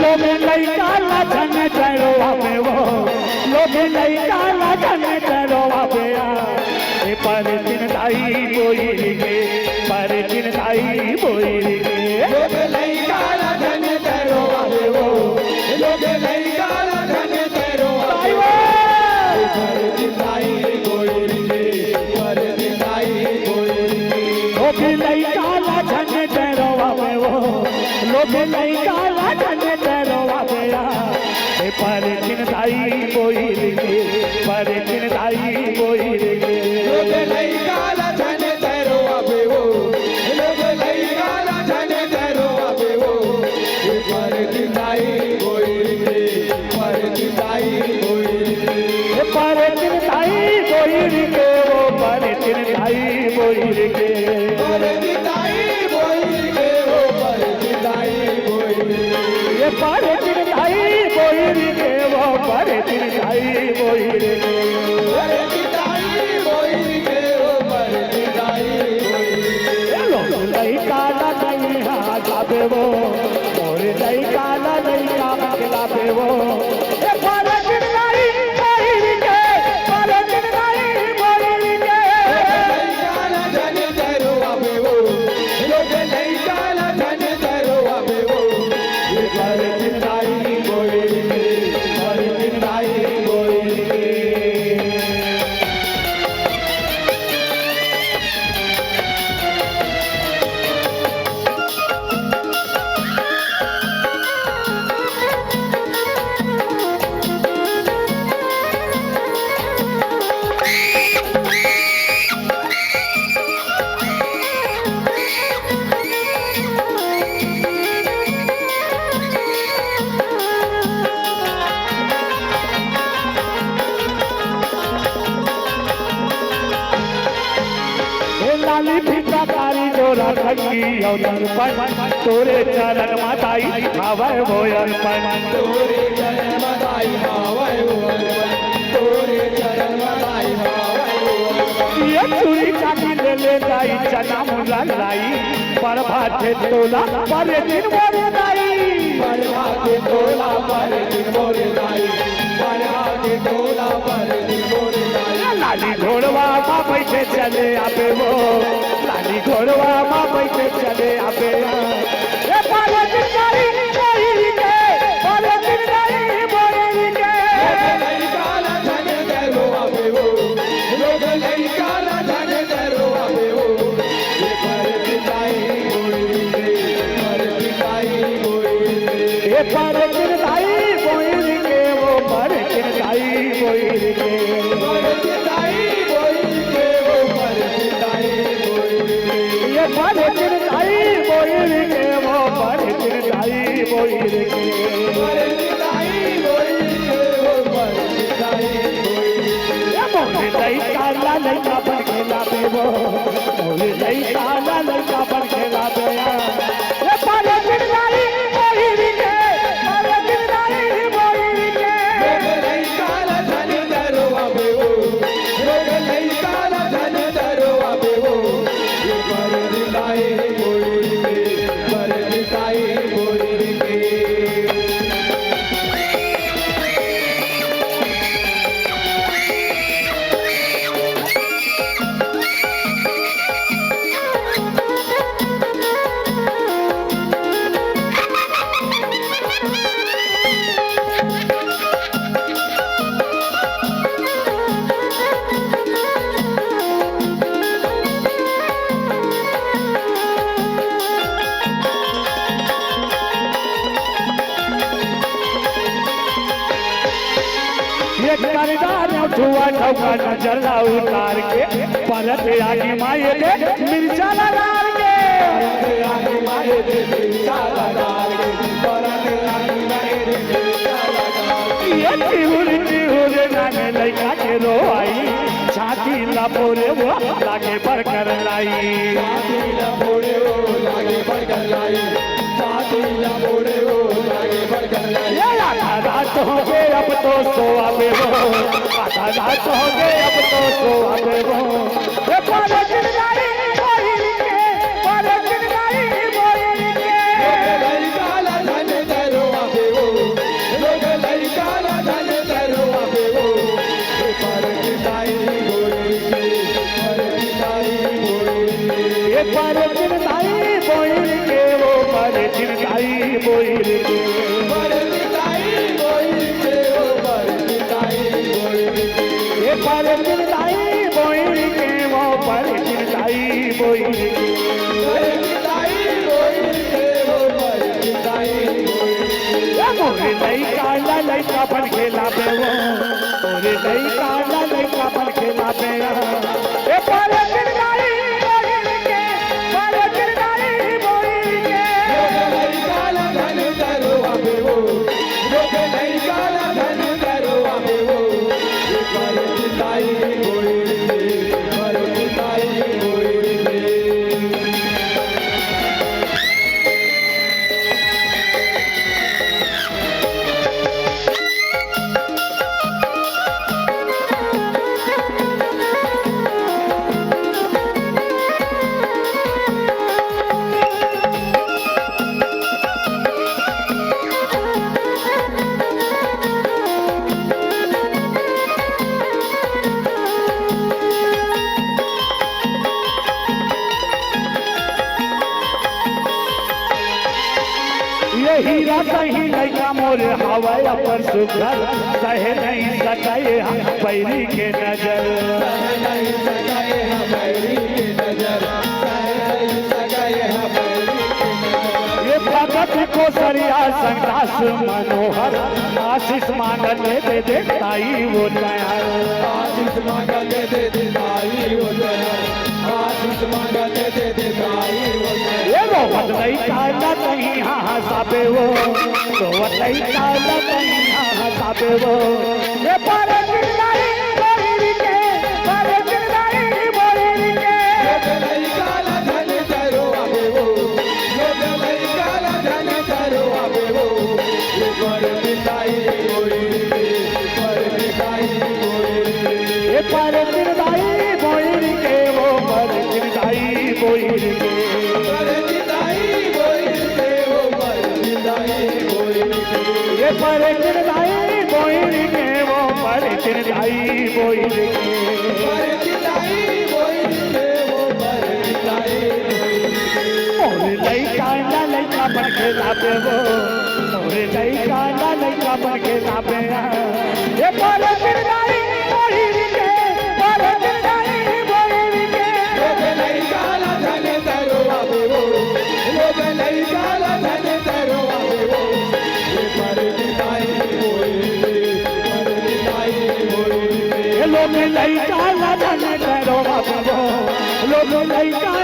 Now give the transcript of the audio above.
लोगे नहीं काला धन तेरो आवे वो लोगे नहीं काला धन तेरो आवे ए पर दिन दाई बोई के पर दिन दाई बोई के लोगे नहीं काला धन तेरो आवे वो लोगे नहीं काला धन तेरो आवे वो पर दिन दाई बोई के पर दिन दाई बोई के लोगे नहीं काला धन तेरो आवे वो लोगे नहीं काला धन तेरो आवे ए पर दिन दाई बोई के पर दिन दाई बोई के लोगे नहीं काला धन तेरो आवे वो लोगे नहीं काला धन तेरो आवे वो पर दिन दाई बोई के पर दिन दाई बोई के पर दिन दाई बोई के वो पर दिन दाई बोई के पर दिन दाई बोई के वो पर दिन दाई बोई के ये पर दिन दाई बोई के वो पर दिन दाई बोई के पर दिन दाई बोई के वो पर दिन दाई बोई के लोग नहीं काला नहीं हाथ आवे वो और नहीं काला नहीं काम खिलावे वो ये पर दिन दाई बोई के पर दिन दाई बोई के नहीं काला धन तेरो आवे वो लोगे नहीं काला धन तेरो आवे वो ये पर दिन दाई बोई के पर दिन दाई बोई के लाली फीका कारी डोरा खंगी और दर्पण तोरे चरण माताई खावे वो अर्पण तोरे चरण मदाई हावै वो तोरे चरण मदाई हावै वो ये चूड़ी चाकी ले ले दाई चना मुला लाई पर भाते तोला पर दिन मोरे दाई बरहा के तोला पर दिन मोरे दाई बरहा के तोला पर दिन मोरे दाई लाली घोड़वा माँ बैठे चले आबे वो लाली घोड़वा माँ बैठे चले आबे ये पाले दिन दाई बोई के पाले दिन दाई बोई के लोगे नहीं काला धन तेरो आवे वो लोगे नहीं काला धन तेरो आवे वो ये पर दिन दाई बोई के पर दिन दाई बोई के ये पर दिन दाई बोई के वो पर दिन दाई बोई के पर दिन दाई बोई के वो पर दिन दाई बोई के ये पर दिन दाई बोई के वो पर दिन दाई बोई के पर दिन दाई बोई के वो पर दिन दाई बोई के ये मोरे नहीं काला नहीं का पर खेला बे वो मोरे नहीं काला नहीं का पर खेला बे ये पर दिन दाई बोई के पर दिन दाई बोई के लोगे नहीं काला धन तेरो आवे वो लोगे नहीं काला धन तेरो आवे वो ये पर दिन दाई बोई के पर दिन दाई बोई के ये करदार उठुआ ठौका नजर उतार के परत आगे माये दे मिर्चा लगा के आगे मारे दे साला डाल के परत आगे मारे दे साला डाल के ये तिहुर नाने लइका के रोई छाती लपोरे वो लागे पर कर लाई साथी ला फोड़े वो लागे बरकर लाई साथी ला फोड़े वो लागे बरकर लाई ये आधा रात हो गए अब तो सो आवे वो आधा रात हो गए अब तो सो आवे वो ये पाले दिन गाई बोई के पाले दिन गाई बोई के लोगे नहीं काला धन तेरो आवे पर चिंताई बोई के वो पर चिंताई बोई मोरे लइका लइका बन खेला पे वो मोरे लइका लइका बन खेला पे ए पर चिंताई बोई के पर चिंताई बोई के हीरा सही लइका मोर हवाया पर सुघर सहे नहीं सकाए पैरी के नजर ये भगत को सरिया संदास मनोहर आशीष मांगल दे देखताई वो नया आशीष मांगा दे देताई वो आशीष मांगा दे देताई वो ये रोहत लइका नहीं हाँ साबे वो रोहत लइका नहीं हाँ साबे वो ये पर चिंताई बोई के पर चिंताई बोई के धन करो आबे वो धन करो आबे वो पर पिताई बोई पर पिताई बोई ये पर चिंताई बोई के वो पर चिंताई बोई के ये पर चिंताई बोई के वो पर चिंताई बोई के मोरे लइका बन के लाबे वो मोरे लइका बन के लाबे ये पर चिंताई बोई के पर चिंताई बोई के धन करो आबे वो धन करो आबे वो पर पिताई बोई लोग लइका धन करो बाबू लोग लइका